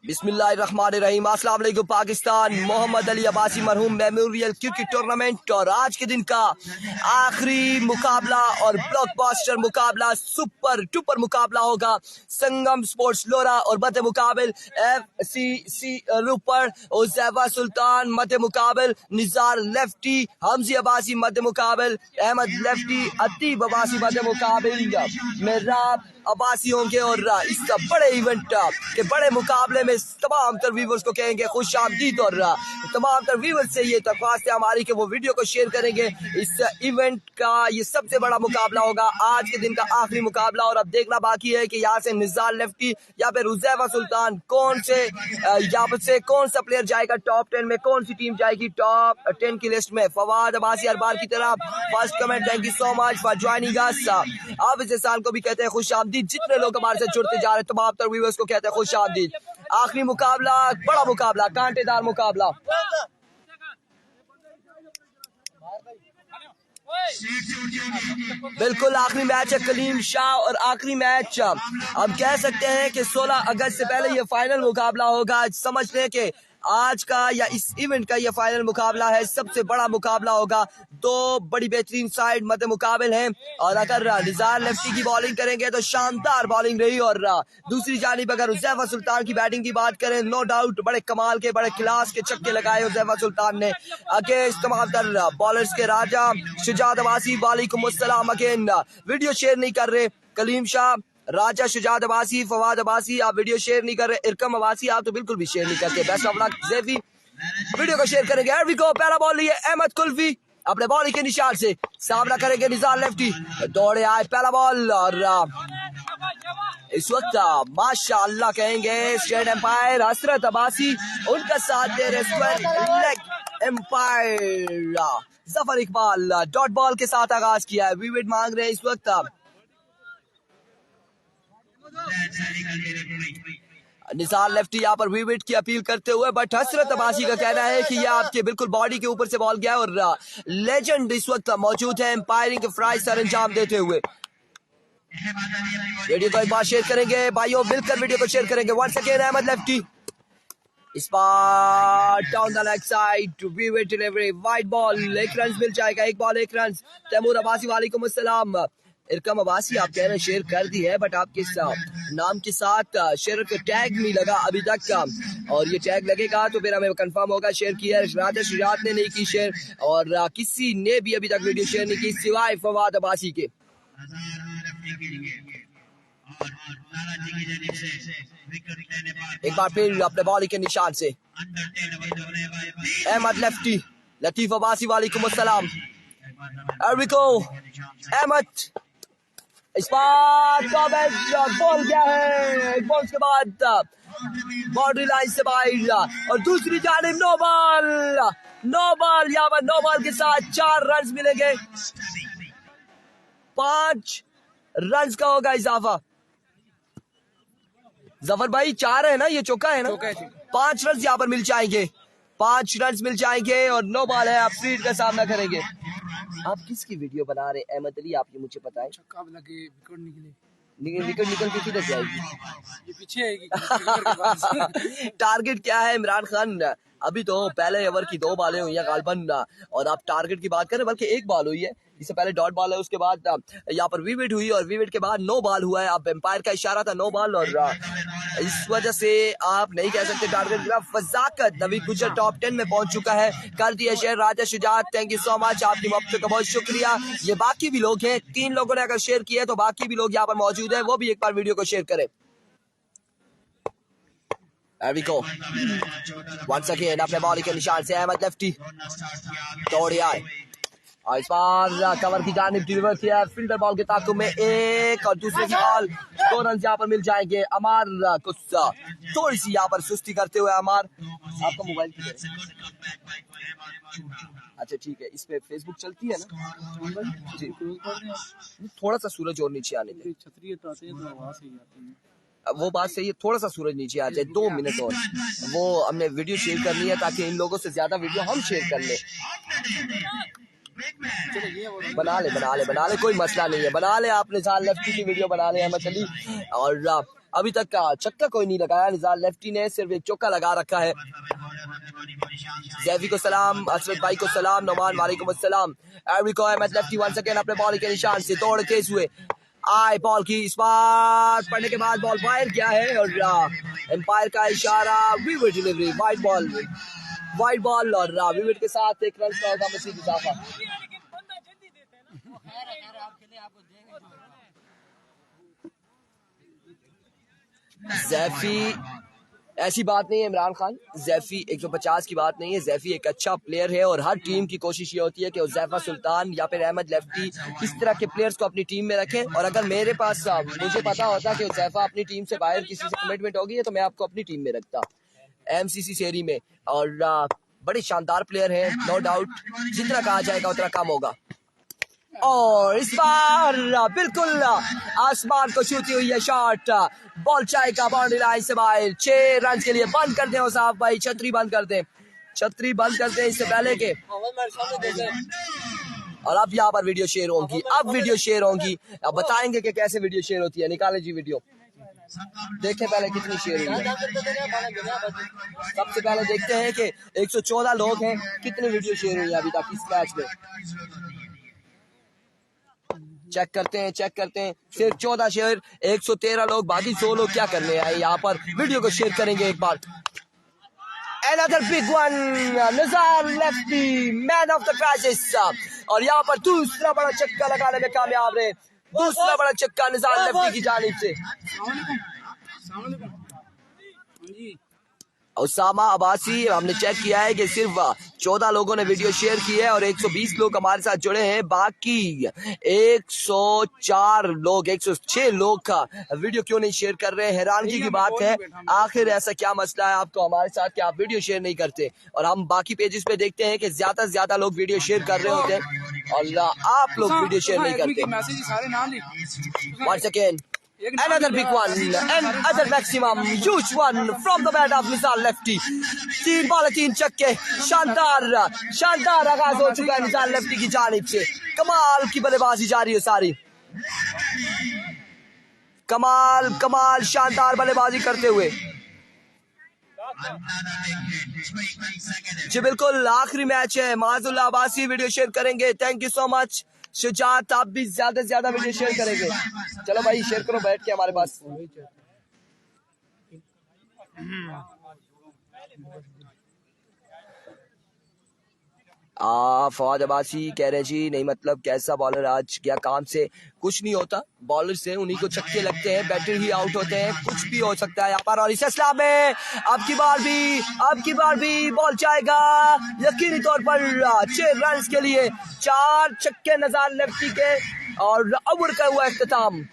बिस्मिल्लाहिर्रहमानिर्रहीम। अस्सलाम वालेकुम पाकिस्तान। मोहम्मद अली अब्बासी मरहूम मेमोरियल क्रिकेट टूर्नामेंट और आज के दिन का आखिरी मुकाबला और ब्लॉकबस्टर मुकाबला, सुपर टुपर मुकाबला होगा। संगम स्पोर्ट्स लोरा और मध्य मुकाबल FCC रूपर उज़ैफा सुल्तान, मध्य मुकाबल निज़ार लेफ्टी, हमजी अब्बासी मध्य मुकाबल अहमद लेफ्टी, अतीब अब्बासी मध्य मुकाबल मेहराब अब्बासी होंगे। और इस बड़े इवेंट के बड़े मुकाबले में तमाम तर व्यूवर्स को कहेंगे खुश आमदीद और तमाम तर व्यूवर्स से ये दरख्वास्त है हमारी कि वो वीडियो को शेयर करेंगे। इस इवेंट का ये सबसे बड़ा मुकाबला होगा, आज के दिन का आखिरी मुकाबला। और अब देखना बाकी है कि यहाँ से निज़ार लेफ्टी या फिर उज़ैफा सुल्तान कौन से यहाँ से कौन सा प्लेयर जाएगा टॉप 10 में, कौन सी टीम जाएगी टॉप 10 की लिस्ट में। फवाद अब्बासी हर बार की तरह first comment, thank you so much for joining us. आप इस साल को भी कहते हैं खुश आमदीद। जितने लोग हमारे से जुड़ते जा रहे हैं तमाम तर व्यूअर्स को कहते हैं खुश आमदीद। आखिरी मुकाबला, बड़ा मुकाबला, कांटेदार मुकाबला। बिल्कुल आखिरी मैच है कलीम शाह और आखिरी मैच हम कह सकते हैं कि 16 अगस्त से पहले ये फाइनल मुकाबला होगा। समझ लें कि आज का या इस इवेंट का ये फाइनल मुकाबला है, सबसे बड़ा मुकाबला होगा। दो बड़ी बेहतरीन साइड मध्य मुकाबल हैं और अगर निज़ार लेफ्टी की बॉलिंग करेंगे तो शानदार बॉलिंग रही और दूसरी जानिब अगर उज़ैफा सुल्तान की बैटिंग की बात करें, नो डाउट बड़े कमाल के, बड़े क्लास के छक्के लगाए उज़ैफा सुल्तान ने अगेंस्ट तमाम तर बॉलर्स के राजा शुजात अब्बासी। वालेकुम अस्सलाम अगेन। वीडियो शेयर नहीं कर रहे कलीम शाह, राजा शुजात अब्बासी, फवाद अब्बासी आप वीडियो शेयर नहीं कर रहे, इरकम अब्बासी आप तो बिल्कुल भी शेयर नहीं करते। बेस्ट ऑफ लक ज़ैफी, वीडियो को शेयर करेंगे। हियर वी गो, पहला बॉल लिए अहमद कुल्फी अपने बॉल के निशान से सामना करेंगे निज़ार लेफ्टी, दौड़े आए पहला बॉल और इस वक्त माशाअल्लाह कहेंगे स्टेट एम्पायर हसरत अब्बासी उनका साथ दे रहे leg umpire Zafar Iqbal dot ball के साथ आगाज किया है। विकेट मांग रहे हैं इस वक्त निज़ार लेफ्टी यहाँ पर विकेट की अपील करते हुए, बट हसरत अब्बासी का कहना है कि यह आपके बिल्कुल बॉडी के ऊपर से बॉल गया और लेजेंड इस वक्त मौजूद है एम्पायरिंग के फ्राई सर अंजाम देते हुए। वीडियो को एक बार शेयर करेंगे भाइयों, मिलकर वीडियो को शेयर करेंगे। वंस अगेन अहमद लेफ्टी इस बार down the leg side, wicket delivery, wide ball, एक रन मिल जाएगा, एक बॉल एक रन। तैमूर अब्बासी वालेकुम अस्सलाम। इरकम अब्बासी आप कह रहे हैं शेयर कर दी है, बट आपके नाम के साथ शेयर का टैग नहीं लगा अभी तक और ये टैग लगेगा तो फिर हमें कंफर्म होगा शेयर किया। राजा शुजात ने नहीं की शेयर और किसी ने भी अभी तक वीडियो शेयर नहीं की सिवाय फवाद अब्बासी के। एक बार फिर अपने बॉल के निशान से अहमद लेफ्टी, लतीफ अब्बासी वालेकुम अस्सलाम। अहमद इस बार बॉल क्या है, बॉल के बाद बाउंड्री लाइन से बाहर और दूसरी जानिब नो बॉल यहाँ पर नो बॉल के साथ 4 रन मिलेंगे, 5 रन का होगा इजाफा। जफर भाई 4 है ना, ये चौका है ना, 5 रन यहाँ पर मिल जाएंगे, 5 रन मिल जाएंगे और नो बॉल है। आप स्पीड का सामना करेंगे। आप किसकी वीडियो बना रहे हैं अहमद अली, आप ये मुझे बताएं। विकेट निकल के किधर जाएगी, ये पीछे आएगी। टारगेट क्या है इमरान खान? अभी तो पहले ओवर की 2 बॉलें हुई है गालबन और आप टारगेट की बात करें बल्कि 1 बॉल हुई है, इससे पहले डॉट बॉल है, उसके बाद यहाँ पर विकेट हुई और विकेट के बाद नो बॉल हुआ है। अब एम्पायर का इशारा था नो बॉल और इस वजह से आप नहीं कह सकते टारगेट। फजाकत नवी गुजर टॉप 10 में पहुंच चुका है, कर दिया share Raja Shujaat, thank you so much, आपकी मोहब्बत का बहुत शुक्रिया। ये बाकी भी लोग हैं, 3 लोगों ने अगर शेयर किया तो बाकी भी लोग यहाँ पर मौजूद है, वो भी एक बार वीडियो को शेयर करें। There we go. Once again अपने बॉल के निशान से अहमद लेफ्टी दौड़े आए और इस बार कवर की जानिब डिलीवर किया, फील्डर बॉल के ताकुब में एक और दूसरे की बॉल, 2 रन यहाँ पर मिल जाएंगे। अमार कुछ थोड़ी सी यहाँ पर सुस्ती करते हुए अमार, आपका मोबाइल अच्छा ठीक है, इस पे फेसबुक चलती है ना जी, थोड़ा सा सूरज और नीचे आने दे, वो बात सही है, थोड़ा सा सूरज नीचे आ जाए 2 मिनट और, वो हमने वीडियो शेयर करनी है ताकि इन लोगों से ज्यादा वीडियो हम शेयर कर ले। बना ले कोई मसला नहीं है, बना ले, आपने निज़ार लेफ्टी की वीडियो बना ले अहमद अली और अभी तक का चक्का कोई नहीं लगाया। निज़ार लेफ्टी ने सिर्फ एक चौका लगा रखा है। जैफी को सलाम, असरत भाई को सलाम, नोमान वालेकुम अस्सलाम। एरिको अहमद लेफ्टी वंस अगेन अपने बॉल के निशान से दौड़ तेज हुए, आए बॉल की स्पार्क पड़ने के बाद बॉल फायर किया है और एम्पायर का इशारा, वीवर डिलीवरी, वाइड बॉल और विविड के साथ एक रन का होगा मजीद इजाफा। जैफी ऐसी बात नहीं है इमरान खान, जैफी 150 की बात नहीं है। जैफी एक अच्छा प्लेयर है और हर टीम की कोशिश ये होती है कि उज़ैफा सुल्तान या फिर अहमद लेफ्टी इस तरह के प्लेयर्स को अपनी टीम में रखें। और अगर मेरे पास मुझे पता होता कि उज़ैफा अपनी टीम से बाहर किसी से कमिटमेंट होगी तो मैं आपको अपनी टीम में रखता एमसीसी सीरी में। और बड़े शानदार प्लेयर हैं, नो डाउट, जितना कहा जाएगा उतना कम होगा। और इस बार बिल्कुल आसमान को छूती हुई है शॉट, बॉल जाएगा बाउंड्री लाइन से बाहर। 6 रन के लिए बंद कर दें साहब भाई, छतरी बंद कर दें, छतरी बंद कर दें इससे पहले के। और अब यहाँ पर वीडियो शेयर होंगी, अब वीडियो शेयर होंगी, अब बताएंगे कि कैसे वीडियो शेयर होती है। निकाले जी वीडियो, देखें पहले कितनी शेयर हुई है। सबसे पहले देखते हैं कि 114 लोग हैं, कितनी वीडियो शेयर हुई है अभी तक इस मैच में। चेक करते हैं, सिर्फ 14 शेयर, 113 लोग, बाकी 100 लोग क्या करने आए यहाँ पर। वीडियो को शेयर करेंगे एक बार। Another big one, Nizar lefty man of the crisis, और यहाँ पर दूसरा बड़ा चक्का लगाने में कामयाब रहे, दूसरा बड़ा चक्का निज़ार लेफ्टी की जानिब से। उसामा अब्बासी, हमने चेक किया है कि सिर्फ 14 लोगों ने वीडियो शेयर की है और 120 लोग हमारे साथ जुड़े हैं, बाकी 104 लोग, 106 लोग का वीडियो क्यों नहीं शेयर कर रहे हैं। हैरानगी की बात है, आखिर ऐसा क्या मसला है आपको हमारे साथ कि आप वीडियो शेयर नहीं करते। और हम बाकी पेजेस पे देखते हैं कि ज्यादा से ज्यादा लोग वीडियो शेयर कर रहे होते हैं और आप लोग वीडियो शेयर नहीं करते। Once again, another big one, another maximum huge one from the bat of Nizar lefty. 3 ball 3 छक्के, शानदार आगाज हो चुका है निज़ार लेफ्टी की जानिब से। कमाल की बल्लेबाजी जारी है सारी, कमाल शानदार बल्लेबाजी करते हुए। जी बिल्कुल, आखिरी मैच है। माजुल्लाह अब्बासी वीडियो शेयर करेंगे, thank you so much. Shujaat, आप भी ज्यादा से ज्यादा वीडियो शेयर करेंगे। चलो भाई शेयर करो बैठ के हमारे पास। फवाद अब्बासी कह रहे जी नहीं, मतलब कैसा बॉलर आज क्या काम से। कुछ नहीं होता, बॉलर से उन्हीं को छक्के लगते हैं, बैटर ही आउट होते हैं, कुछ भी हो सकता है यहाँ पर। और इस सिलसिला में अब की बार भी बॉल जाएगा यकीनी तौर पर 6 रन के लिए, 4 छक्के निज़ार लेफ्टी के और ओवर का हुआ इख्तिताम।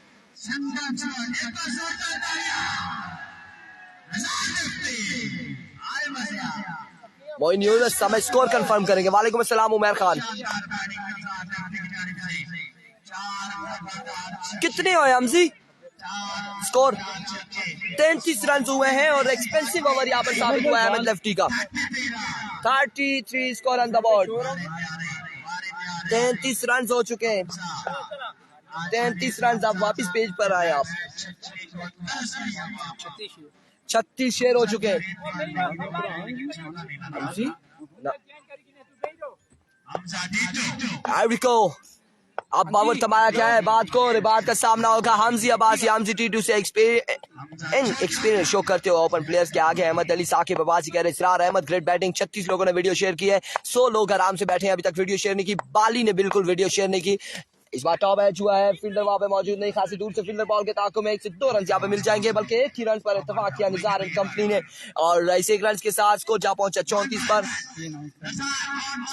मोइन यूनुस समय स्कोर कंफर्म करेंगे। वालेकुम अस्सलाम उमर खान, कितने हुए हमजी? स्कोर 33 रन हुए हैं और एक्सपेंसिव ओवर यहाँ पर साबित हुआ है अहमद लेफ्टी का। 33 score on the board, 33 run हो चुके हैं, 33 रन। आप वापिस पेज पर आए, आप 36 शेयर हो चुके हैं। अब बाबर तमाया क्या है बात को, और बात का सामना होगा हमजी अब्बासी। हमजी टी2 से एक्सपीरियंस शो करते हुए ओपन प्लेयर्स के आगे अहमद अली, साकिब अब्बासी कह रहे इसरार अहमद ग्रेट बैटिंग। 36 लोगों ने वीडियो शेयर की है, 100 लोग आराम से बैठे हैं, अभी तक वीडियो शेयर नहीं की। बाली ने बिल्कुल वीडियो शेयर नहीं की। इस बार टॉप एज हुआ है, फील्डर वहां पे मौजूद नहीं, खासी दूर से फील्डर बॉल के ताकों में 1 से 2 रन यहाँ पे मिल जाएंगे, बल्कि 1 ही रन पर इत्तेफाक किया निज़ार एंड कंपनी ने और इस 1 रन के साथ स्कोर जा पहुंचा 34 पर।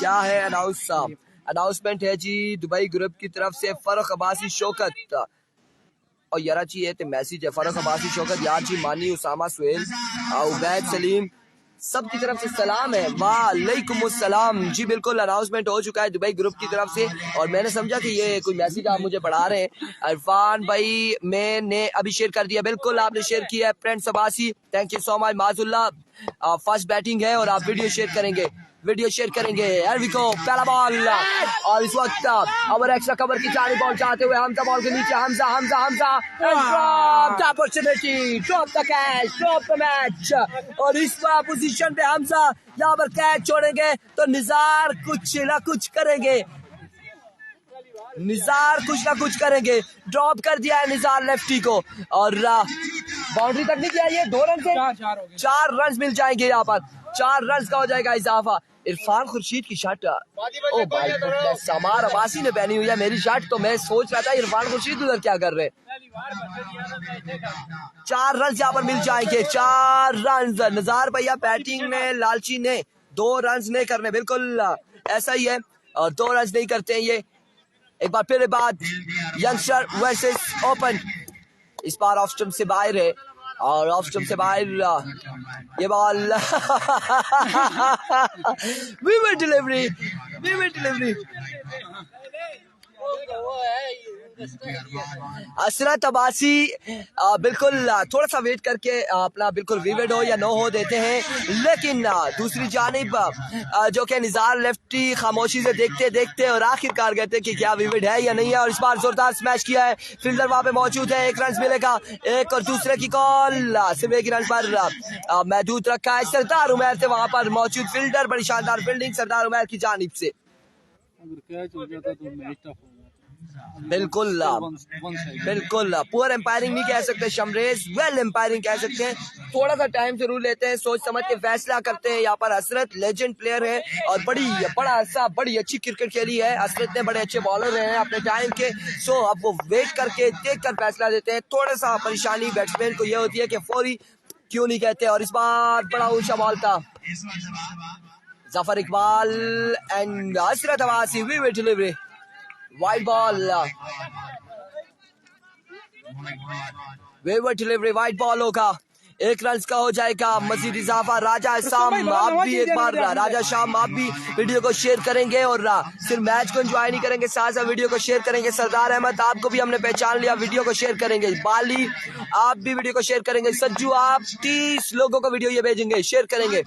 क्या है अनाउंसमेंट है जी दुबई ग्रुप की तरफ से। फरुख अब्बासी शौकत और यारा जी है मैसेज है, फरुख अब्बासी शौकत यार जी मानी उसामा सुहेल उबैद सलीम सबकी तरफ से सलाम है। वालेकुम अस्सलाम जी, बिल्कुल अनाउंसमेंट हो चुका है दुबई ग्रुप की तरफ से और मैंने समझा कि ये कोई मैसेज आप मुझे पढ़ा रहे हैं। इरफान भाई मैंने अभी शेयर कर दिया, बिल्कुल आपने शेयर किया है। Friends Abbasi thank you so much. माजुल्लाह फर्स्ट बैटिंग है और आप वीडियो शेयर करेंगे। वीडियो शेयर करेंगे। एरविको पहला बॉल और इस वक्त ओवर एक्स्ट्रा कवर की जानिब बॉल चाहते हुए हमजा बॉल के नीचे, Hamza drop the opportunity, drop the catch, drop the match. और इस पोजीशन पे हमजा यहाँ पर कैच छोड़ेंगे तो निजार कुछ ना कुछ करेंगे, निजार कुछ ना कुछ करेंगे। ड्रॉप कर दिया है निजार लेफ्टी को और बाउंड्री तक नहीं किया। ये 2 रन से 4 रन मिल जाएंगे, यहाँ पर 4 रन का हो जाएगा इजाफा। इरफान खुर्शीद की शॉट, ओ भाई समार अब्बासी ने पहनी हुई है मेरी शॉट, तो मैं सोच रहा था इरफान खुर्शीद उधर क्या कर रहे। 4 रन यहाँ पर मिल जाएंगे, 4 रन। नजार भैया बैटिंग में लालची ने 2 रन नहीं करने, बिल्कुल ऐसा ही है, और 2 रन नहीं करते हैं ये। एक बार फिर बाद यंगस्टर वर्सेस ओपन, इस बार ऑफ स्टंप से बाहर है और ऑफ स्टंप से बाहर ये बॉल विविड डिलीवरी असरत अब्बासी बिल्कुल थोड़ा सा वेट करके अपना बिल्कुल विविड हो या नो हो देते हैं, लेकिन दूसरी जानिब जो कि निजार लेफ्टी खामोशी से देखते देखते और आखिरकार कहते हैं कि क्या विविड है या नहीं है। और इस बार जोरदार स्मैश किया है, फील्डर वहां पे मौजूद है, 1 रन मिलेगा। एक और दूसरे की कॉल, सिर्फ 1 रन पर महदूद रखा है। सरदार उमैर थे वहां पर मौजूद फील्डर, बड़ी शानदार फील्डिंग सरदार उमैर की जानिब से। बिल्कुल पुअर एम्पायरिंग नहीं कह सकते शमरेज, वेल एम्पायरिंग कह सकते हैं। थोड़ा सा टाइम जरूर लेते हैं, सोच समझ के फैसला करते हैं। यहाँ पर हसरत लेजेंड प्लेयर है और बड़ा अरसा बड़ी अच्छी क्रिकेट खेली है हसरत ने, बड़े अच्छे बॉलर रहे हैं अपने टाइम के। सो अब वो वेट करके देख कर फैसला देते हैं। थोड़ा सा परेशानी बैट्समैन को ये होती है कि फौरी क्यों नहीं कहते। और इस बार बड़ा ऊंचा बॉल था, Zafar Iqbal and Hasrat Abbasi, vivid delivery, wide ball, vivid delivery, wide ball होगा, 1 रन का हो जाएगा। मजीद इजाफा। राजा शाम आप भी एक बार, राजा शाम आप भी वीडियो को शेयर करेंगे और सिर्फ मैच को एंजॉय नहीं करेंगे, साथ साथ वीडियो को शेयर करेंगे। सरदार अहमद आपको भी हमने पहचान लिया, वीडियो को शेयर करेंगे। बाली आप भी वीडियो को शेयर करेंगे। सज्जू आप 30 लोगों को वीडियो ये भेजेंगे, शेयर करेंगे।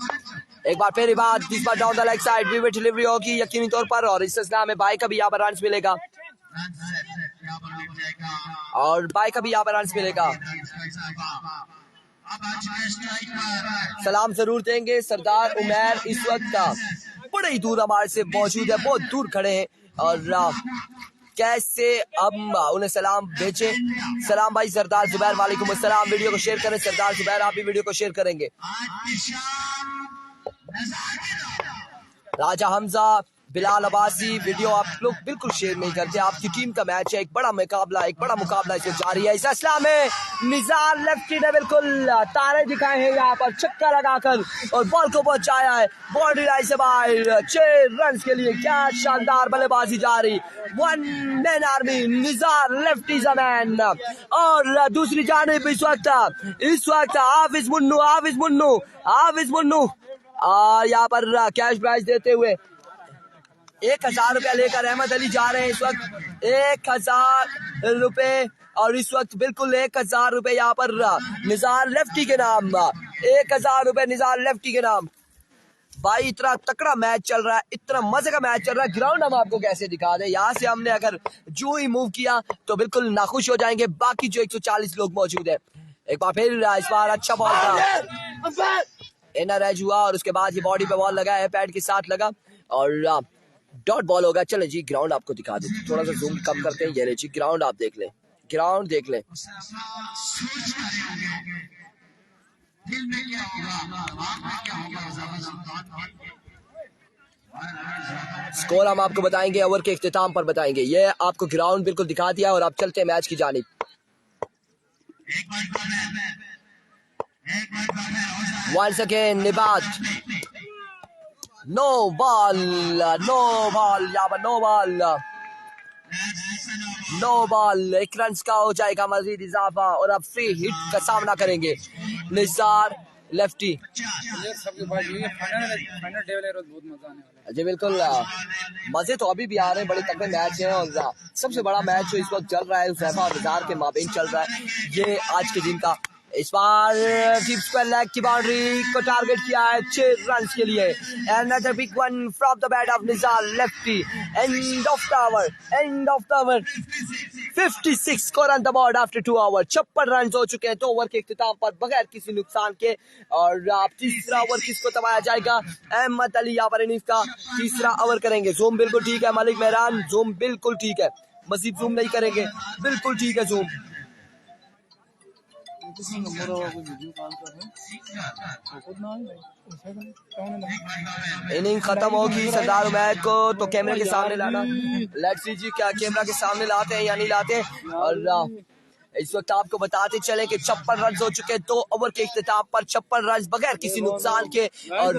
एक बार फिर बात, इस बार down the leg side vivid delivery होगी यकीनी तौर पर, और इस सिलसिला में बाई का भी यहाँ पर रन मिलेगा और बाई का भी यहाँ पर रन मिलेगा। सलाम जरूर देंगे सरदार उमैर इस वक्त बड़े ही दूर हमारे से मौजूद है, बहुत दूर खड़े हैं और कैसे हम उन्हें सलाम भेजे। सलाम भाई सरदार जुबैर, वालेकुम अस्सलाम। वीडियो को शेयर करें सरदार जुबैर, आप भी वीडियो को शेयर करेंगे। राजा हमजा, बिलाल अब्बासी, वीडियो आप लोग बिल्कुल शेयर नहीं करते। आपकी टीम का मैच है, एक बड़ा मुकाबला इसमें जारी है। इस असला में निजार लेफ्टी ने बिल्कुल तारे दिखाए हैं यहाँ पर, छक्का लगाकर और बॉल को पहुंचाया है बाउंड्री लाइन से बाहर 6 रन के लिए। क्या शानदार बल्लेबाजी जारी, 1 मैन आर्मी, निजार लेफ्टी जमैन। और दूसरी जानिब इस वक्त हाफिज मुन्नू और यहाँ पर कैश प्राइज देते हुए 1000 रुपया लेकर अहमद अली जा रहे हैं इस वक्त। 1000 रुपए और इस वक्त बिल्कुल 1000 रुपए यहाँ पर निजार लेफ्टी के नाम, 1000 रुपए निजार लेफ्टी के नाम। भाई इतना तकड़ा मैच चल रहा है, इतना मजे का मैच चल रहा है। ग्राउंड हम आपको कैसे दिखा दें, यहाँ से हमने अगर जो ही मूव किया तो बिल्कुल नाखुश हो जाएंगे बाकी जो 140 लोग मौजूद है। एक बार फिर इस बार अच्छा बॉल था, इनर एज हुआ और उसके बाद ये बॉडी पे बॉल लगा है, पैड के साथ लगा और डॉट बॉल होगा। चले जी ग्राउंड आपको दिखा देते, थोड़ा सा जूम कम करते हैं। ये ले जी ग्राउंड आप देख लें, ग्राउंड देख लें। स्कोर हम आपको बताएंगे, ओवर के इख्तिताम पर बताएंगे। ये आपको ग्राउंड बिल्कुल दिखा दिया और आप चलते हैं मैच की जानिब। Once again निबात, नो बॉल यहाँ पर नो बॉल, 1 रन का हो जाएगा मजीद इजाफा और अब फ्री हिट का सामना करेंगे निसार लेफ्टी। जी बिल्कुल, मजे तो अभी भी आ रहे हैं, बड़े तगड़े मैच हैं और सबसे बड़ा मैच जो इस वक्त चल रहा है हुज़ैफा और निज़ार के माबेन चल रहा है, ये आज के दिन का इस बार डीप स्क्वायर लेग की बाउंड्री को टारगेट किया है 6 रन के लिए। Another big one from the bat of Nizar lefty. End of the over 56 score on the board after 2 over. 56 run हो चुके हैं 2 ओवर के इख्तिताम पर बगैर किसी नुकसान के। और आप तीसरा ओवर किसको दबाया जाएगा? अहमद अली यहाँ पर इनिंग्स का तीसरा ओवर करेंगे। जूम बिल्कुल ठीक है मलिक मेहरान, जूम बिल्कुल ठीक है, मजीद जूम नहीं करेंगे, बिल्कुल ठीक है जूम। इनिंग खत्म होगी सरदार उमैद को तो कैमरे के सामने लाना। लेट्स सी जी क्या कैमरा के सामने लाते हैं या नहीं लाते। और इस वक्त आपको बताते चले कि 56 रन हो चुके हैं 2 ओवर के इख्तिताम पर, 56 रन बगैर किसी नुकसान के। और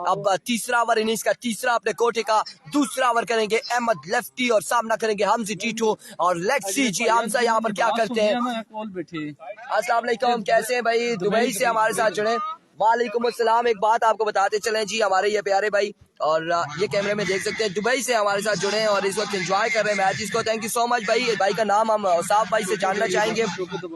अब तीसरा ओवर इनिंग्स का तीसरा अपने कोटे का दूसरा ओवर करेंगे अहमद लेफ्टी और सामना करेंगे हमजी टीटू। और लेट्स सी जी हमजा यहाँ पर क्या करते हैं। अस्सलाम वालेकुम, कैसे हैं भाई? दुबई से हमारे साथ जुड़े। वालेकुम अस्सलाम। एक बात आपको बताते चलें जी, हमारे ये प्यारे भाई और ये कैमरे में देख सकते हैं दुबई से हमारे साथ जुड़े हैं और इस वक्त एंजॉय कर रहे हैं मैचेस को। थैंक यू सो मच भाई। भाई का नाम हम औसाफ भाई से जानना चाहेंगे।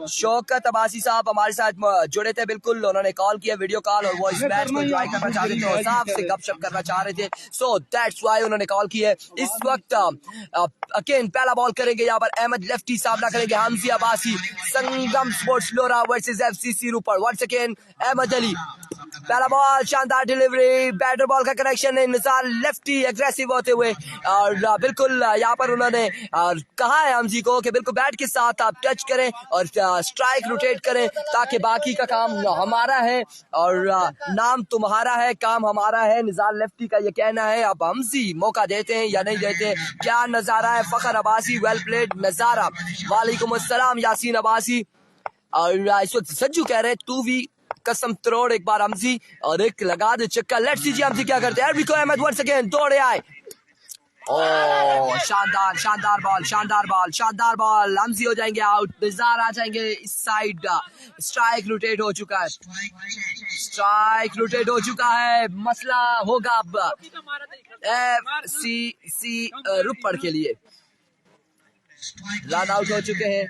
शौकत अब्बासी साहब हमारे साथ जुड़े थे, बिल्कुल उन्होंने कॉल किया वीडियो कॉल और वो इस मैच को एंजॉय करना चाहते थे, औसाफ से गपशप करना चाह रहे थे, सो दैट्स व्हाई उन्होंने कॉल की है। इस वक्त अगेन पहला बॉल करेंगे यहाँ पर अहमद लेफ्टी, सामना करेंगे हमजी अब्बासी। संगम स्पोर्ट्स लोरा versus FCC Ropar. Once again Ahmed Ali, पहला बॉल शानदार डिलीवरी, बैटर बॉल का कनेक्शन है। निज़ार लेफ्टी एग्रेसिव होते हुए और बिल्कुल यहाँ पर उन्होंने कहा है हमजी को कि बिल्कुल बैट के साथ आप टच करें और स्ट्राइक रोटेट करें ताकि बाकी का काम हमारा है और नाम तुम्हारा है काम हमारा है। निज़ार लेफ्टी का ये कहना है। अब हमजी मौका देते हैं या नहीं देते, क्या नजारा है। फखर अब्बासी वेल प्लेड नजारा। वालेकुम अस्सलाम यासीन अब्बासी। और इस वक्त सज्जू कह रहे हैं तू भी कसम तोड़ एक बार हमजी और एक लगा दे चक्का। लेट्स सी जी हमजी क्या करते हैं। बिको अहमद वंस अगेन दौड़े आए। ओ शानदार शानदार बॉल, शानदार बॉल, शानदार बॉल। हमजी हो जाएंगे आउट, निज़ार आ जाएंगे इस साइड। स्ट्राइक रोटेट हो चुका है, स्ट्राइक रोटेट हो चुका है। मसला होगा अब एफसीसी रुपड़ के लिए। रन आउट हो चुके हैं।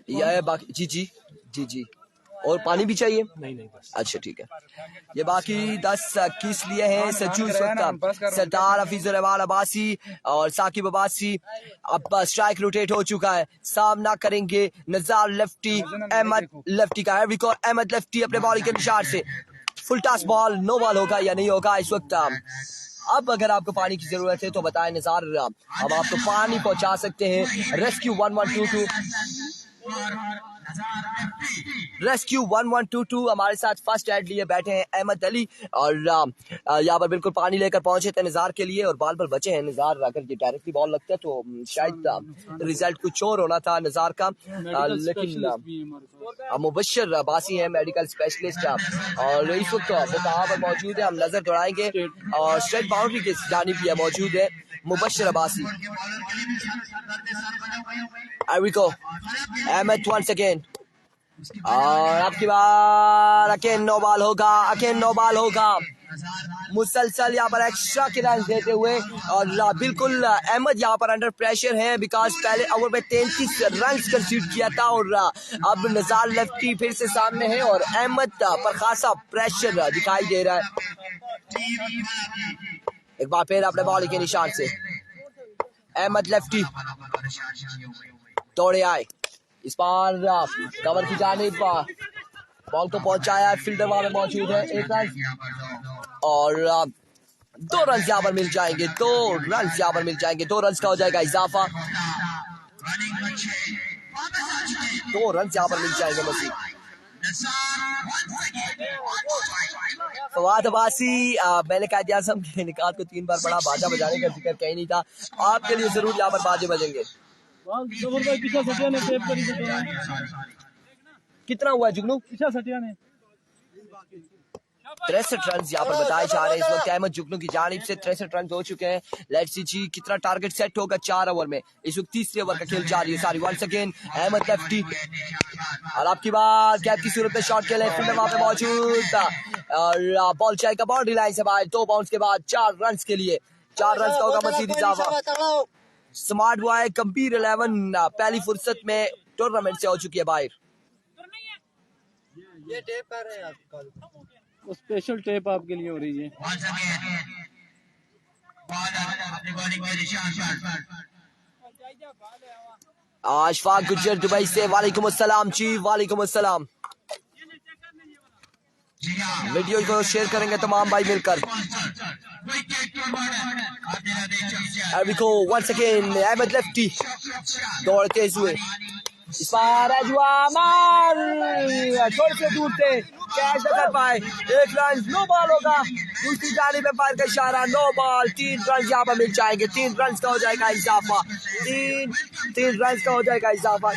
यह बाकी जी जी जी जी और पानी भी चाहिए? नहीं बस। अच्छा ठीक है। ये बाकी 10-21 लिए हैं सज्जू इस वक्त। सरदार हफीजुर रहमान अब्बासी और साकिब अब्बासी। अब स्ट्राइक रोटेट हो चुका है, सामना करेंगे निज़ार लेफ्टी अहमद लेफ्टी का। अहमद लेफ्टी अपने बॉलिंग के निशान से full toss ball, no ball होगा या नहीं होगा इस वक्त। अब अगर आपको पानी की जरूरत है तो बताएं निज़ार, हम आपको पानी पहुंचा सकते हैं। रेस्क्यू 1122 रेस्क्यू 1122 हमारे साथ फर्स्ट एड लिए बैठे हैं अहमद अली और यहाँ पर बिल्कुल पानी लेकर पहुंचे थे निज़ार के लिए और बॉल पर बचे हैं निज़ार। अगर ये डायरेक्टली बॉल लगता है तो शायद रिजल्ट कुछ और होना था निज़ार का, लेकिन मुबशर अब्बासी है मेडिकल स्पेशलिस्ट और इस वक्त वो कहाँ पर मौजूद है हम नजर दौड़ाएंगे और स्ट्रेट बाउंड्री की जानिब भी मौजूद है मुबशर अब्बासी। अहमद वंस अगेन और आपकी बार अगेन नो बॉल होगा, अगेन नो बॉल होगा। मुसलसल यहाँ पर एक्स्ट्रा के रन देते हुए और बिल्कुल अहमद यहाँ पर अंडर प्रेशर है बिकॉज पहले ओवर में 33 रन कंसीड किया था और अब निज़ार लेफ्टी फिर से सामने है और अहमद पर खासा प्रेशर दिखाई दे रहा है। एक बार फिर अपने बॉल के निशान से अहमद लेफ्टी दौड़े आए, इस बार कवर की जानिब बॉल को पहुंचाया, फील्डर वहां पे मौजूद है। 1 रन और 2 रन यहाँ पर मिल जाएंगे, 2 रन यहाँ पर मिल जाएंगे, 2 रन का हो जाएगा इजाफा, 2 रन यहाँ पर मिल जाएंगे मसीह। फवाद अब्बासी, मैंने कायद आज़म के निकाल को 3 बार पढ़ा, बाजा बजाने का जिक्र कहीं नहीं था, आपके लिए जरूर यहाँ पर बाजे बजेंगे। कितना हुआ जुगनू? 50 सटिया ने 63 रन यहाँ पर बताए जा रहे हैं इस वक्त अहमद जुगनू की जानिब से। 63 रन हो चुके हैं। लेट्स सी जी कितना टारगेट सेट होगा 4 ओवर में। इस वक्त तीसरे ओवर का खेल जारी है। सारी वंस अगेन अहमद लेफ्टी और आपकी बात कैप की सूरत में शॉट खेले फील्डर वहां पे मौजूद और बॉल जाएगा बाउंड्री लाइन से बाहर। 2 बाउंस के बाद 4 रन के लिए 4 रन का होगा मजीद इजाफा। स्मार्ट बॉय कम्पीर 11 पहली फुर्सत में टूर्नामेंट से हो चुकी है बाहर। ये टेप कर रहे हैं आजकल, वो स्पेशल टेप आपके लिए हो रही है। अशफाक गुज्जर दुबई से वालेकुम अस्सलाम जी। वालेकुम अस्सलाम। वीडियो को शेयर करेंगे तमाम भाई मिलकर। वंस अगेन अहमद लेफ्टी दौड़ते हुए इस बार थोड़े से दूर से कैच न कर पाए। 1 रन नो बॉल होगा। दूसरी जानिब में फायर का इशारा नो बॉल। 3 रन यहाँ पर मिल जाएंगे। 3 रन का हो जाएगा इजाफा। 3 रन का हो जाएगा इजाफा।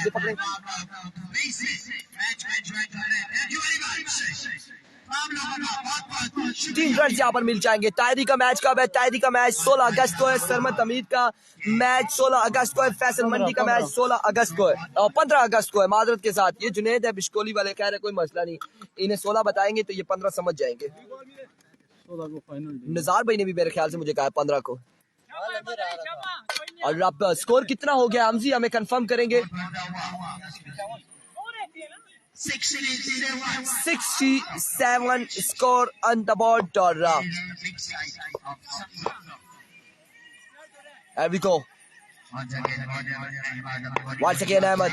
3 रन यहाँ पर मिल जाएंगे। तायरी का मैच कब है? तायरी का मैच 16 अगस्त को है। सरमत हमीद का मैच 16 अगस्त को है। फैसल मंडी का मैच 16 अगस्त को है और 15 अगस्त को है। माजरत के साथ ये जुनेद है बिशकोली वाले कह रहे कोई मसला नहीं, इन्हें 16 बताएंगे तो ये 15 समझ जाएंगे। 16 को फाइनल। निजार भाई ने भी मेरे ख्याल से मुझे कहा 15 को। और अब स्कोर कितना हो गया हमजी हमें कंफर्म करेंगे। 67 स्कोर ऑन द बोर्ड और there we go. Once again Ahmed.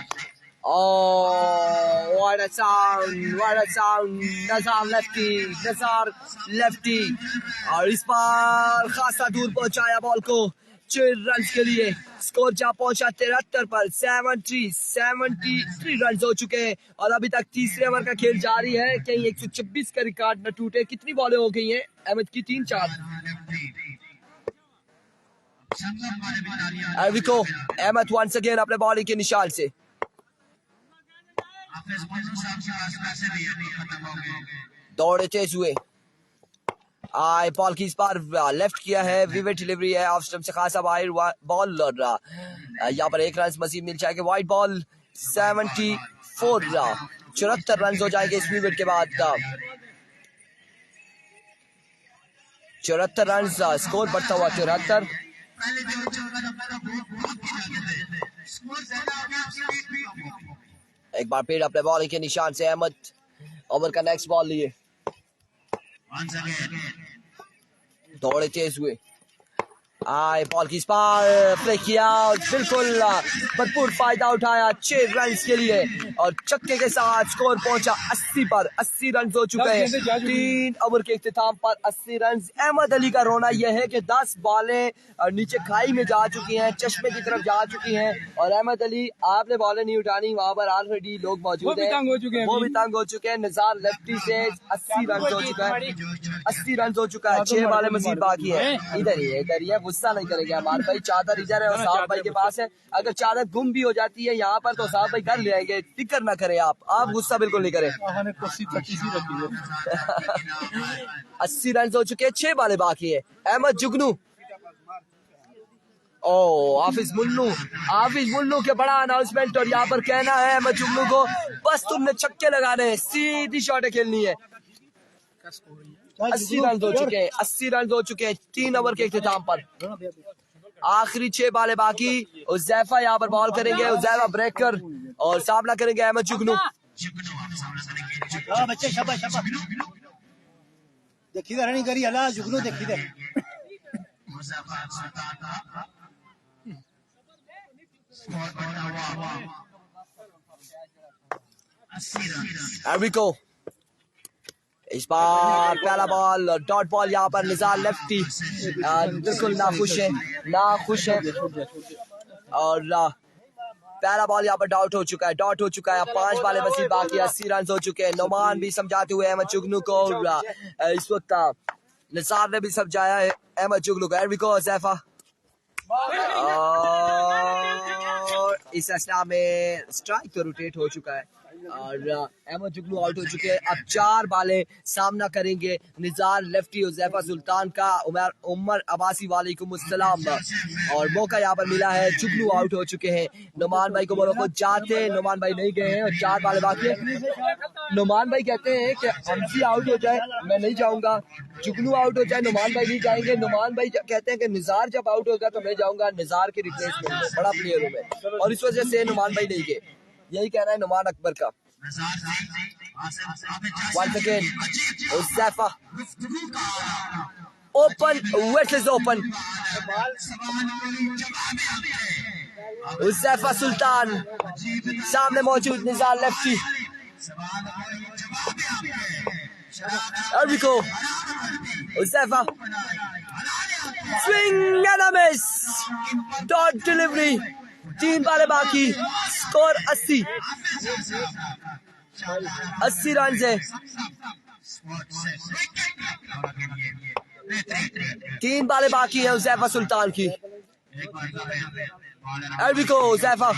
Oh, what a sound, what a sound. Nazar lefty और इस बार खासा दूर पहुंचाया बॉल को 6 रन के लिए। स्कोर जा पहुंचा 73 पर। 73 रन हो चुके हैं और अभी तक तीसरे ओवर का खेल जारी है। कहीं 126 का रिकॉर्ड न टूटे। कितनी बॉलें हो गई हैं अहमद की? 3-4। अरविको अहमद वंस अगेन अपने बॉलिंग के निशान से दौड़े तेज हुए। बॉल की इस बार लेफ्ट किया है। विवेट डिलीवरी है ऑफ स्टंप से खासा बाहर बॉल और यहाँ पर 1 रन मजीद मिल जाएगा। वाइड बॉल 74 74 रन हो जाएंगे इस विवेट के बाद। 74 रन स्कोर बढ़ता हुआ 73। एक बार फिर अपने बॉलिंग के निशान से अहमद ओवर का नेक्स्ट बॉल लिए दौड़े तेज हुए। बॉल की स्पार फ्लिक किया और बिल्कुल भरपूर फायदा उठाया 6 रन के लिए और छक्के के साथ स्कोर पहुंचा 80 पर। 80 रन हो चुके हैं 3 ओवर के इख्तिताम पर 80 रन। अहमद अली का रोना यह है कि 10 बॉलें नीचे खाई में जा चुकी हैं, चश्मे की तरफ जा चुकी हैं और अहमद अली आपने बॉलें नहीं उठानी। वहां पर ऑलरेडी लोग मौजूद हैं, वो भी तंग हो चुके हैं। निजार लेफ्टी से 80 रन हो चुका है। 80 रन हो चुका है। 6 बॉलें मजीद बाकी है। इधर ही है गुस्सा नहीं करेंगे हमारे भाई। चादर इधर है और साहब भाई के पास है। अगर चादर गुम भी हो जाती है यहाँ पर तो साहब भाई घर ले आएंगे। फिक्र ना करें आप गुस्सा बिल्कुल नहीं करें। 80 रन हो चुके हैं। 6 बॉलें बाकी है। अहमद जुगनू हाफिज मुन्नू के बड़ा अनाउंसमेंट और यहाँ पर कहना है अहमद जुगनू को बस तुमने छक्के लगाने हैं, सीधी शॉटें खेलनी है। 80 रन हो चुके हैं। 80 रन हो चुके हैं 3 ओवर के इख्तिताम पर। आखिरी 6 बॉलें बाकी। उज़ैफा यहाँ पर बॉल करेंगे। उज़ैफा ब्रेकर और सामना करेंगे अहमद जुगनू। बच्चे शाबाश देखिए रनिंग करी हला जुगनू देखिए। अरविको इस बार पहला बॉल डॉट बॉल यहाँ पर निजार लेफ्टी बिल्कुल नाखुश है और पहला बॉल यहाँ पर डॉट हो चुका है। 5 बॉलें बस बाकी। 80 रन हो चुके हैं। नोमान भी समझाते हुए अहमद जुगनू को इस वक्त निसार ने भी समझाया है अहमद जुगनू को। एरविको ज़ैफा और इस असला में स्ट्राइक तो रोटेट हो चुका है। और अहमद जुगनू आउट हो चुके हैं। अब 4 बालें सामना करेंगे निजार लेफ्टी हुज़ैफा सुल्तान का। उमर अब्बासी वालेकुम अस्सलाम। और मौका यहाँ पर मिला है, जुगनू आउट हो चुके हैं। नुमान भाई को बोलो को जाते, नुमान भाई नहीं गए हैं और 4 बालें बाकी है। नुमान भाई कहते हैं कि हमसी आउट हो जाए मैं नहीं जाऊंगा, जुगनू आउट हो जाए नुमान भाई नहीं जाएंगे। नुमान भाई कहते हैं कि निजार जब आउट होगा तो मैं जाऊंगा, निजार के रिप्लेसमेंट में, बड़ा प्लेयर हूं मैं, और इस वजह से नुमान भाई नहीं गए। यही कहना है नुमान अकबर का। Once again, Huzzaifa. Open versus open. Huzzaifa सुल्तान सामने मौजूद Nizar lefty. There we go. Huzzaifa. Swing and a miss. Dot delivery. 3 बालें बाकी, स्कोर 80 रन है। 3 बालें बाकी है हुज़ैफा सुल्तान की। हुज़ैफा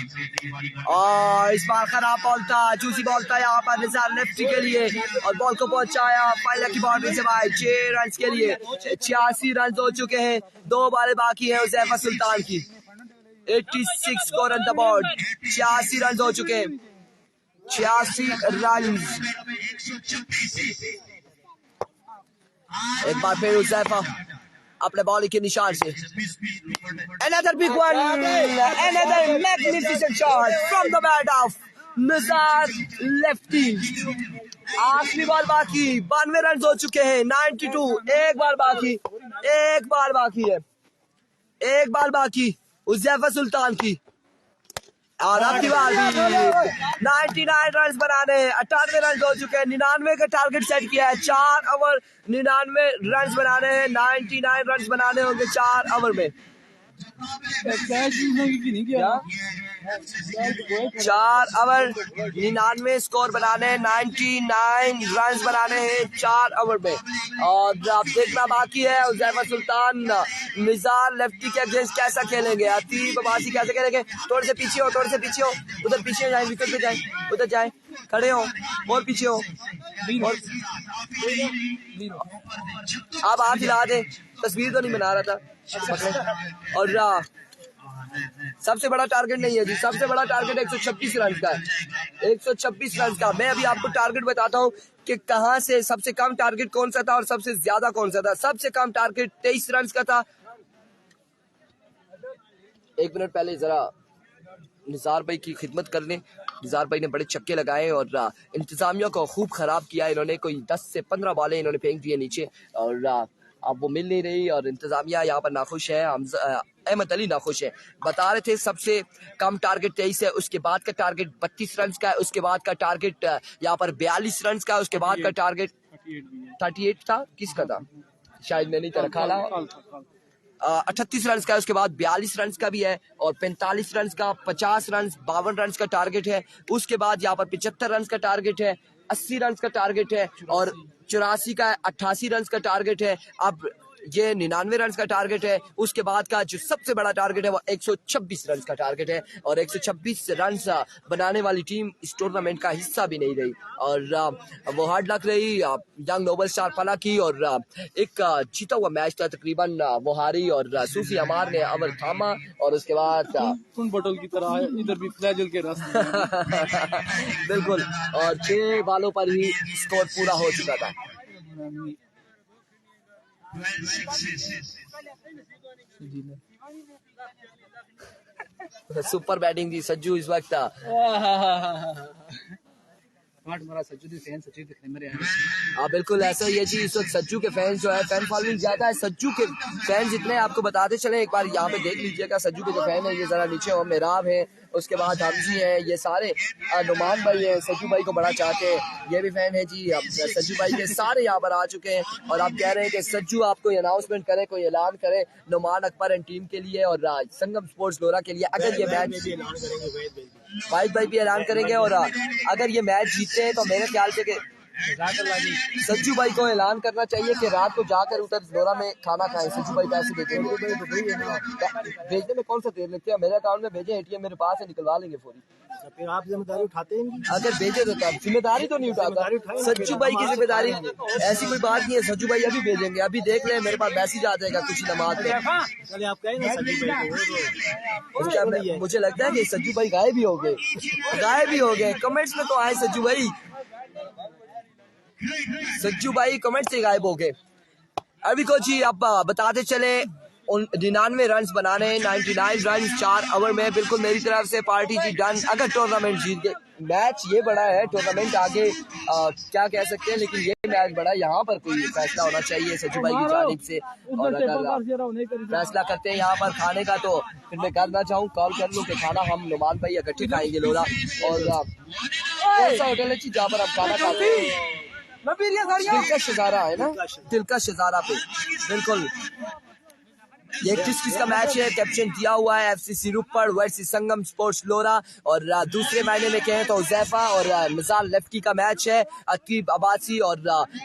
और इस बार खराब बॉल था, चूसी बॉल था यहाँ पर निजार लेफ्टी के लिए और बॉल को पहुंचाया फाइनल की बाउंड्री से बाहर 6 रन के लिए। 86 रन हो चुके हैं, 2 बालें बाकी है हुज़ैफा सुल्तान की। 86 score on the board, 86 run हो चुके हैं, 86 रन। एक बार फिर हुज़ैफा अपने बॉलिंग के निशान से। Another big one, another magnificent shot from the bat of Nizar lefty. आखिरी बार बाकी, 92 रन हो चुके हैं, 92। एक बार बाकी हुज़ैफा सुल्तान की। और अब की बार भी 99 रन बनाने, 98 रन हो चुके हैं। 99 का टारगेट सेट किया है, 4 ओवर 99 रन बनाने हैं। 99 रन बनाने होंगे 4 ओवर में। 4 ओवर 99 स्कोर बनाने हैं, 99 रन बनाने हैं 4 ओवर में। और अब देखना बाकी है हुज़ैफा सुल्तान निजार लेफ्टी के अगेंस्ट कैसा खेलेंगे। अतीब अब्बासी कैसे खेलेंगे। थोड़े से पीछे हो, उधर पीछे जाए, विकेट पे जाए, उधर जाए, खड़े हो और पीछे हो और आप हाथ हिला दे। तस्वीर तो नहीं बना रहा था। और सबसे बड़ा टारगेट नहीं है जी, सबसे बड़ा टारगेट 126 रन का है, 126 रन का। मैं अभी आपको टारगेट बताता हूँ कि कहाँ से सबसे कम टारगेट कौन सा था और सबसे ज्यादा कौन सा था। सबसे कम टारगेट 23 रन का था। 1 मिनट पहले जरा निजार भाई की खिदमत कर लें। निजार भाई ने बड़े छक्के लगाए और इंतजामिया को खूब खराब किया इन्होंने। कोई 10 से 15 बालें इन्होंने फेंक दिए नीचे और अब वो मिल नहीं रही और इंतजामिया यहाँ पर नाखुश है। अहमद अली नाखुश है। बता रहे थे सबसे कम टारगेट 23 है, उसके बाद का टारगेट 32 रन का है, उसके बाद का टारगेट यहाँ पर 42 रन का है, उसके बाद का टारगेट 38 था। किसका था? शायद मैंने तो रखा ला। 38 रन का है, उसके बाद 42 रन का भी है और 45 रन का, 50 रन, 52 रन का टारगेट है। उसके बाद यहाँ पर 75 रन का टारगेट है, 80 रन का टारगेट है और 84 का 88 रन का टारगेट है। अब ये 99 रन का टारगेट है। उसके बाद का जो सबसे बड़ा टारगेट है वो 126 रन का टारगेट है और 126 रन बनाने वाली टीम इस टूर्नामेंट का हिस्सा भी नहीं रही और वो हार्ड लक रही यंग नोबल स्टार फला की। और एक जीता हुआ मैच था तकरीबन वो हारी और सूफी अमार ने अमर थामा और उसके बाद बटोल की तरह इधर भी फ्लैजल के रास्ते बिल्कुल और 6 बालों पर ही स्कोर पूरा हो चुका था। सुपर बैटिंग थी सज्जू इस वक्त। बिल्कुल ऐसा ही है जी। इस वक्त सज्जू के फैंस जो है, फैन फॉलोइंग ज्यादा है। सज्जू के फैंस जितने आपको बताते चले, एक बार यहाँ पे देख लीजिएगा। सज्जू के जो फैन है ये जरा नीचे हो, मेराब है, उसके बाद हमजी है, ये सारे नुमान भाई है, सज्जू भाई को बड़ा चाहते हैं, ये भी फैन है जी। अब सज्जू भाई के सारे यहाँ पर आ चुके हैं और आप कह रहे हैं कि सज्जू आप कोई अनाउंसमेंट करे, कोई ऐलान करे नुमान अकबर एंड टीम के लिए और संगम स्पोर्ट्स लोरा के लिए। अगर ये मैच वाहिद भाई भी ऐलान करेंगे और अगर ये मैच जीतते हैं तो मेरे ख्याल से कि सज्जू भाई को ऐलान करना चाहिए कि रात को जाकर उधर लोरा में खाना खाएं। सज्जू भाई पैसे भेजेंगे। भेजने में कौन सा देर लगती है? मेरे अकाउंट में भेजे, एटीएम मेरे पास है, निकलवा लेंगे फौरी। फिर आप जिम्मेदारी उठाते हैं? अगर भेजे तो तब जिम्मेदारी तो नहीं उठाता। सज्जू भाई की जिम्मेदारी ऐसी कोई बात नहीं है। सज्जू भाई अभी भेजेंगे, अभी देख ले मेरे पास मैसेज आ जाएगा कुछ नमाज में। चलिए आप कहें ना सज्जू भाई को। मुझे लगता है कि सज्जू भाई गायब ही हो गए, गायब ही हो गए। कमेंट्स में तो आए सज्जू भाई, सज्जू भाई कमेंट से गायब हो गए। अभी को जी अब बताते चले 99 रन बनाने, 99 रन 4 ओवर में। बिल्कुल मेरी तरफ से पार्टी जी डन। अगर टूर्नामेंट जीत गए, मैच ये बड़ा है, टूर्नामेंट आगे क्या कह सकते हैं, लेकिन ये मैच बड़ा, यहाँ पर कोई फैसला होना चाहिए सज्जू भाई की जानिब से। और अगर फैसला करते हैं यहाँ पर खाने का, तो फिर मैं करना चाहूँ कॉल कर लूँ कि खाना हम नुमान भाई इकट्ठे खाएंगे लोरा। और ऐसा होटल है जहाँ पर हम खाना खाते हैं, दिलकश शजारा है ना, दिलकश शजारा पे। बिल्कुल ये किस का मैच है, कैप्शन दिया हुआ है एफसी रूपड़ वर्सेस संगम स्पोर्ट्स लोरा। और दूसरे महीने में कहें तो उजैफा और मिसाल लेफ्टी का मैच है, अकीब अब्बासी और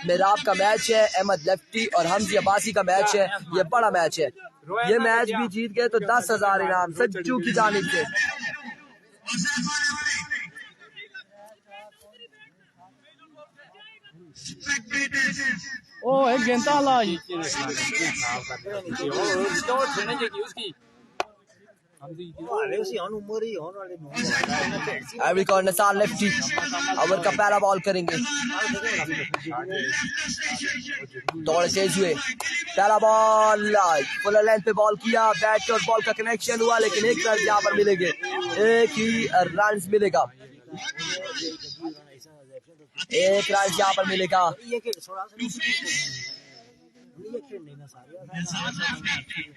मेराब का मैच है, अहमद लेफ्टी और हमजी अब्बासी का मैच है। ये बड़ा मैच है, ये मैच भी जीत गए तो 10,000 इनाम सज्जू की जानिब से। ओ एक गेंदा ला एवरी कॉर्नर साल लेफ्टी ओवर का पहला बॉल करेंगे। दौड़ तेज हुए, पहला बॉल फुल लेंथ पे बॉल किया, बैट और बॉल का कनेक्शन हुआ, लेकिन एक रन यहाँ पर मिलेंगे, एक ही रन मिलेगा, एक रन यहाँ पर मिलेगा।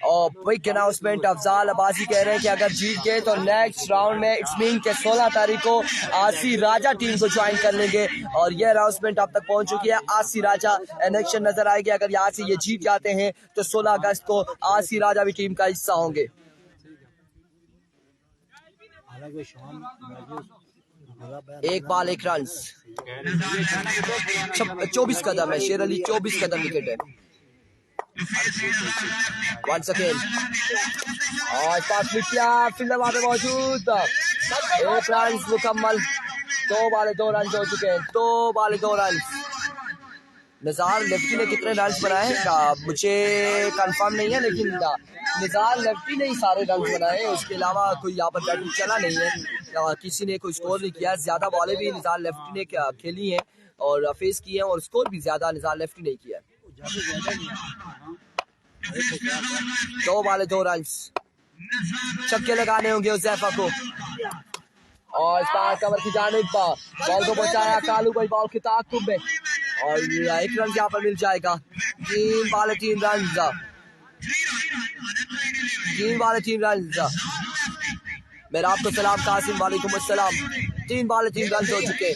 और क्विक अनाउंसमेंट, अफजाल अब्बासी कह रहे हैं कि अगर जीत गए तो नेक्स्ट राउंड में इट्स मीन के 16 तारीख को आसी राजा टीम को ज्वाइन कर लेंगे। और ये अनाउंसमेंट अब तक पहुंच चुकी है। आसी राजा इलेक्शन नजर आएगी, अगर यहाँ से ये जीत जाते हैं तो 16 अगस्त को आसी राजा भी टीम का हिस्सा होंगे। एक बॉल एक रन, 24 कदम है शेर अली, 24 कदम विकेट है। Once again, और फील्डर वहां पे मौजूद, एक रन मुकम्मल, 2 बॉल 2 रन हो चुके हैं, 2 बॉल 2 रन। निज़ार लेफ्टी ने कितने रन बनाए मुझे कंफर्म नहीं है, लेकिन निज़ार लेफ्टी ने ही सारे रन बनाए, उसके अलावा कोई यहाँ पर बैटिंग चला नहीं है, किसी ने कोई स्कोर नहीं किया। ज्यादा बॉलें भी निज़ार लेफ्टी ने खेली हैं और फेस की हैं, और स्कोर भी ज्यादा निज़ार लेफ्टी ने किया है। 2 बॉल 2 रन, छक्के लगाने होंगे उज़ैफा को। और स्टार कवर की जानिब बॉल को बचाया कालू भाई, बॉल की ताक़ुब में, और एक रन यहाँ पर मिल जाएगा। 3 बॉल 3 रन, 3 बॉल 3 रन। मेरा आपको सलाम कासिम, वालेकुम अस्सलाम। 3 बॉल 3 रन हो चुके।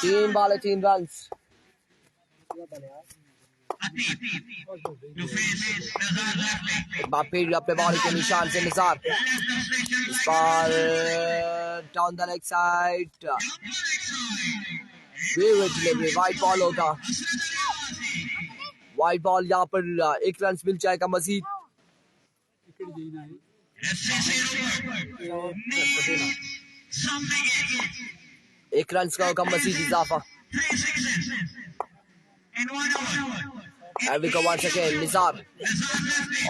3 बॉल 3 रन। फिर अपने बॉल के निशान से निसार, इस बार down the leg side, wide ball होगा, वाइट बॉल। यहाँ पर 1 रन मिल जाएगा मजीद। एक रन का होगा मजीद इजाफा। Every once again, Nizar.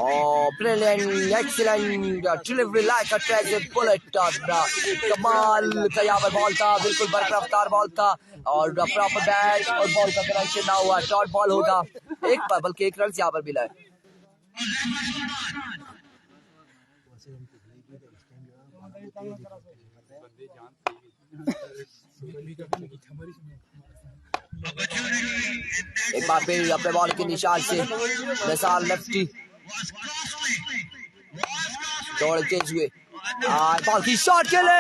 Oh, brilliant, excellent delivery like a tragic bullet. कमाल का यहाँ पर बॉल था, बिल्कुल बरकरार बॉल था, और प्रॉपर बैट और बॉल का कनेक्शन ना हुआ, डॉट बॉल होगा। एक पर बल्कि 1 रन यहाँ पर मिला है। एक बार फिर अपने बॉल के निशान से निसार लेफ्टी दौड़ तेज हुए, बॉल की शॉट खेले,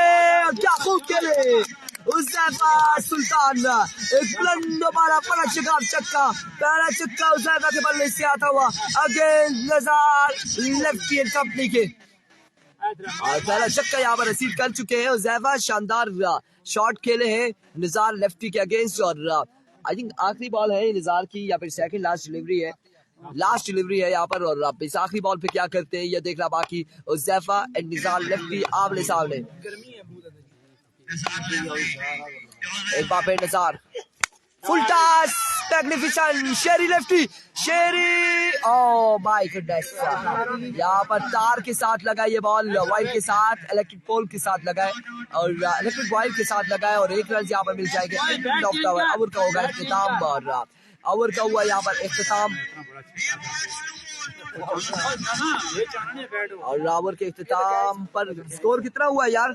क्या खूब खेले, हुज़ैफा सुल्तान एक बुलंद बाला पड़ा चक्का पहला चक्का हुज़ैफा के बल्ले से आता हुआ अगेंस्ट नज़ार लेफ्टी एंड कंपनी के और पहला चक्का यहाँ पर रिसीव कर चुके हैं हुज़ैफा। शानदार शॉट खेले हैं निज़ार लेफ्टी के अगेंस्ट और आई थिंक आखिरी बॉल है निज़ार की या फिर सेकंड लास्ट डिलीवरी है यहाँ पर और इस आखिरी बॉल पे क्या करते हैं ये देखना बाकी। हुज़ैफा एंड निज़ार लेफ्टी आमने सामने एक बार फिर Nizar full toss magnificent Sheri lefty Sheri oh my goodness यहाँ पर तार के साथ लगाए ये बॉल वाइड के साथ इलेक्ट्रिक पोल के साथ लगाए और इलेक्ट्रिक वाइड के साथ लगाए और एक रन यहाँ पर मिल जाएंगे। ओवर का होगा इख्तिताम और ओवर का हुआ यहाँ पर इख्तिताम और ओवर के इख्तिताम पर स्कोर कितना हुआ यार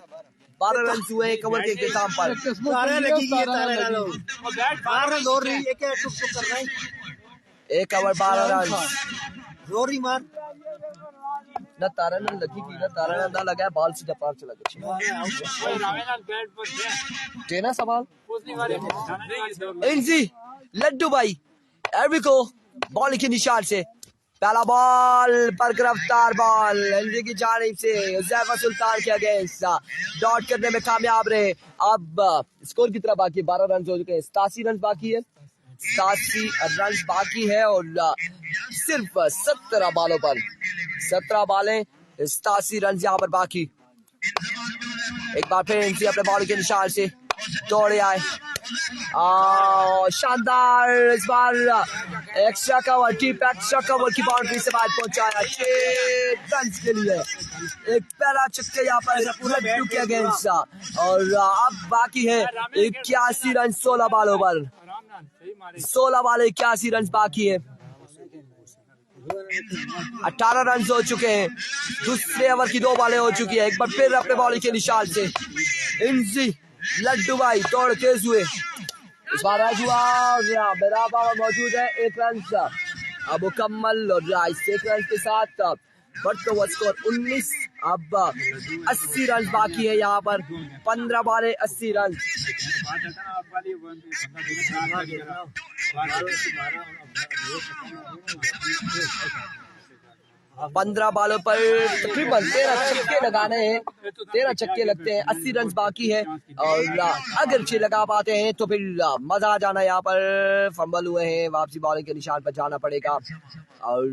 12 रन हुए एक ओवर के इख्तिताम पर। एक ओवर 12 रन रोरी मार ना तारा न लगी की ना तारा ना लगा बॉल सीधा पार चला गया। टेना सवाल इनजी लड्डू भाई एरविको बॉल के निशान से पहला बॉल पर गिरफ्तार बॉल एनजी की जानिब से हुज़ैफा सुल्तान के अगेंस्ट डॉट करने में कामयाब रहे। अब स्कोर की तरह बाकी 12 रन हो चुके हैं 87 रन बाकी है 87 रन बाकी है और सिर्फ 17 बॉलों पर 17 बॉलें 87 रन यहाँ पर बाकी। एक बार फिर एनसी अपने बॉल के निशान से दौड़े आए शानदार इस बार एक्स्ट्रा कवर टीप एक्स्ट्रा कवर की बाउंड्री से बाहर पहुंचाया 6 रन के लिए एक पहला छक्के यहाँ पर लड्डू के अगेंस्ट और अब बाकी है 81 रन 16 बॉलों पर 16 बॉल 81 रन बाकी है 18 रन हो चुके हैं दूसरे ओवर की 2 बॉलें हो चुकी है। एक बार फिर अपने बॉल के निशान से इनजी लड्डू भाई दौड़ तेज हुए इस बार मेरा मौजूद है 1 रन अब मुकम्मल और एक रन के साथ बढ़ता हुआ स्कोर 19। अब 80 रन बाकी है यहाँ पर 15 बॉलें 80 रन 15 बॉलों पर तकरीबन 13 छक्के लगाने हैं 13 छक्के लगते हैं 80 रन बाकी है और अगर 6 लगा पाते हैं तो फिर मजा आ जाना। यहाँ पर फंबल हुए हैं वापसी बॉलिंग के निशान पर जाना पड़ेगा और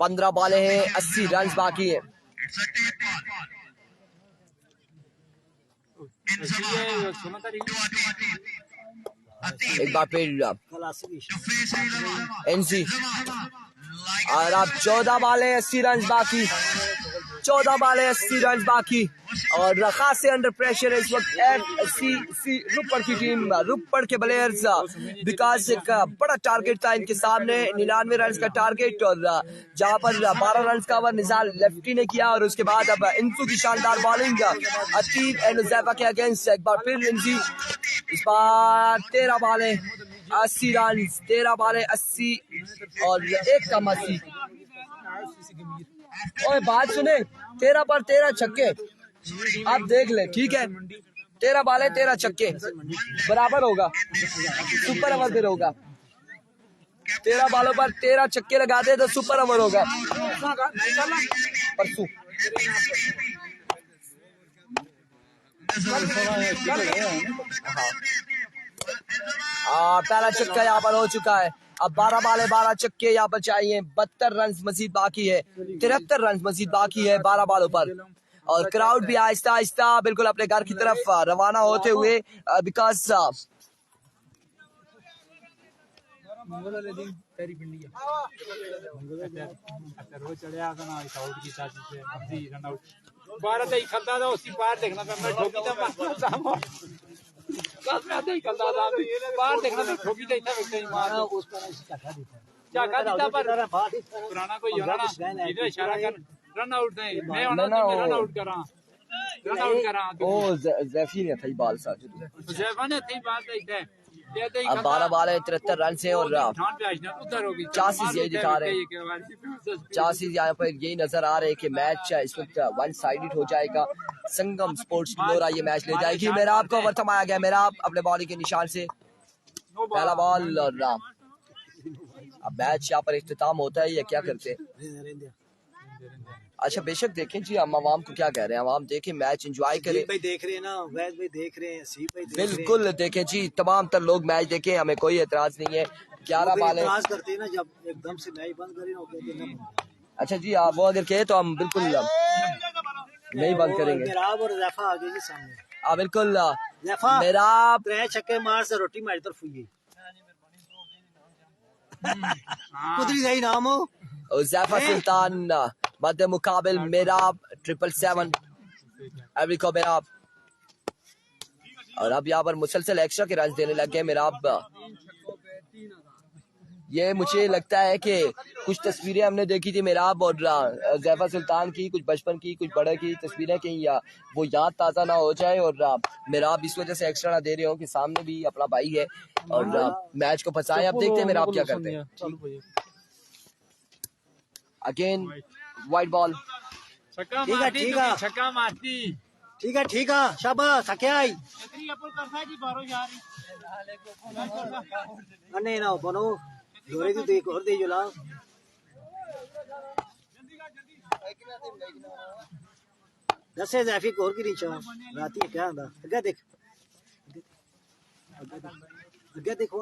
15 बॉलें हैं 80 रन बाकी है। एक बार फिर एनसी और अब 14 बॉलें 80 रन बाकी 14 बॉलें 80 रन बाकी और खासे अंडर प्रेशर है इस वक्त एफसी रुपड़ की टीम रुपड़ के प्लेयर्स बिकॉज एक बड़ा टारगेट था इनके सामने 99 रन का टारगेट और जहां पर 12 रन का ओवर निज़ार लेफ्टी ने किया और उसके बाद अब इंसू की शानदार बॉलिंग अतीब एंड हुज़ैफा के अगेंस्ट एक बार फिर इनसी इस बार 13 बॉलें 80 रन 13 बॉलें 80 और एक कम 80। ओए बात सुने 13 पर 13 छक्के आप देख ले ठीक है 13 बॉलें 13 छक्के बराबर होगा सुपर ओवर फिर होगा 13 बॉलों पर 13 छक्के लगा दे तो सुपर ओवर होगा परसों। पहला छक्का यहाँ पर हो चुका है अब 12 बॉलें 12 छक्के यहाँ पर चाहिए 72 रन मजीद बाकी है 73 रन मजीद बाकी है 12 बॉलों पर और क्राउड भी आहिस्ता आहिस्ता बिल्कुल अपने घर की तरफ रवाना होते हुए बिकॉज पुराना कोई होना ना इधर इशारा कर रन आउट नहीं मैं होना तो रन आउट करा ओ ज़ैफी ने थी बाल साथ ज़ैफा ने थी बात है अब 12 बॉल है 73 रन से और चांसेस यही दिखा रहे हैं, चांसेस यहाँ पर यही नजर आ रहे हैं कि मैच इस वक्त वन साइडेड हो जाएगा। संगम स्पोर्ट्स ग्लोरा ये मैच ले जाएगी। मेरा आपको ओवर थमाया गया, मेरा अपने बॉलिंग के निशान से पहला बॉल और अब मैच यहाँ पर इख्तिताम होता है या क्या करते हैं? अच्छा बेशक देखें जी, हम आवाम को क्या कह रहे हैं, आवाम देखें मैच एंजॉय करें। भाई देख रहे हैं ना, वैद भाई देख रहे हैं, सी भाई देख बिल्कुल देखें जी, तमाम तर लोग मैच देखें, हमें कोई एतराज नहीं है। 11 बॉल है, करते हैं ना जब एकदम से मैच बंद करें ना कहते हैं ना। अच्छा जी आप वो अगर कहे तो हम बिल्कुल नहीं बंद करेंगे। मेराब और ज़ैफा आगे जी सामने। हाँ बिल्कुल ज़ैफा मेरा त्रै छक्के मार से रोटी मारी तरफ हुई कुदरी सही नाम हो ज़ैफा सुल्तान मध्य मुकाबिल मेराब 777 एवरी को मेराब। और अब यहाँ पर मुसलसल एक्स्ट्रा के रन देने लग गए मेराब। ये मुझे लगता है कि कुछ तस्वीरें हमने देखी थी मेराब और ज़ैफा सुल्तान की, कुछ बचपन की कुछ बड़े की तस्वीरें, कहीं या वो याद ताज़ा ना हो जाए और मेराब इस वजह से एक्स्ट्रा ना दे रहे हो कि सामने भी अपना भाई है और मैच को फंसाए। अब देखते हैं मेराब क्या करते हैं। अगेन वाइड बॉल, छक्का मारती ठीक है शाबाश सकिया आई नहीं ना बनो जोरे तू देख और दे जोला दसे ज़ैफी को और की रीचा राती क्या आंदा अगे देख अगे देखो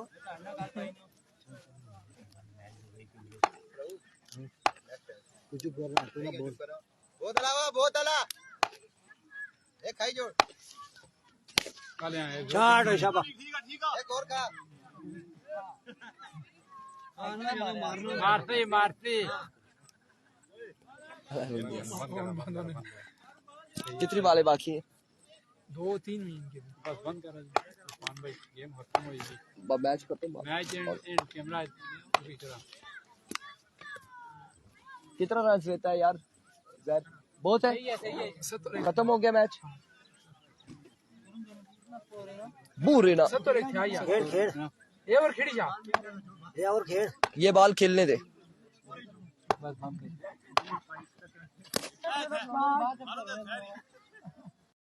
कुछ बोल रहा है ना बोल बहुत अला एक खाई जोड़ चार शाबाश एक और का मारती कितनी बालें बाकी हैं? 2-3 मिनट बस बंद कर भाई, गेम खत्म हो गई, मैच खत्म। मैच एंड कैमरा कितना रन रहता है यार? बहुत है, खत्म हो गया मैच। बूरे ना खेल खेल ये और खिड़ी जा ये और खेल ये बॉल खेलने दे। बस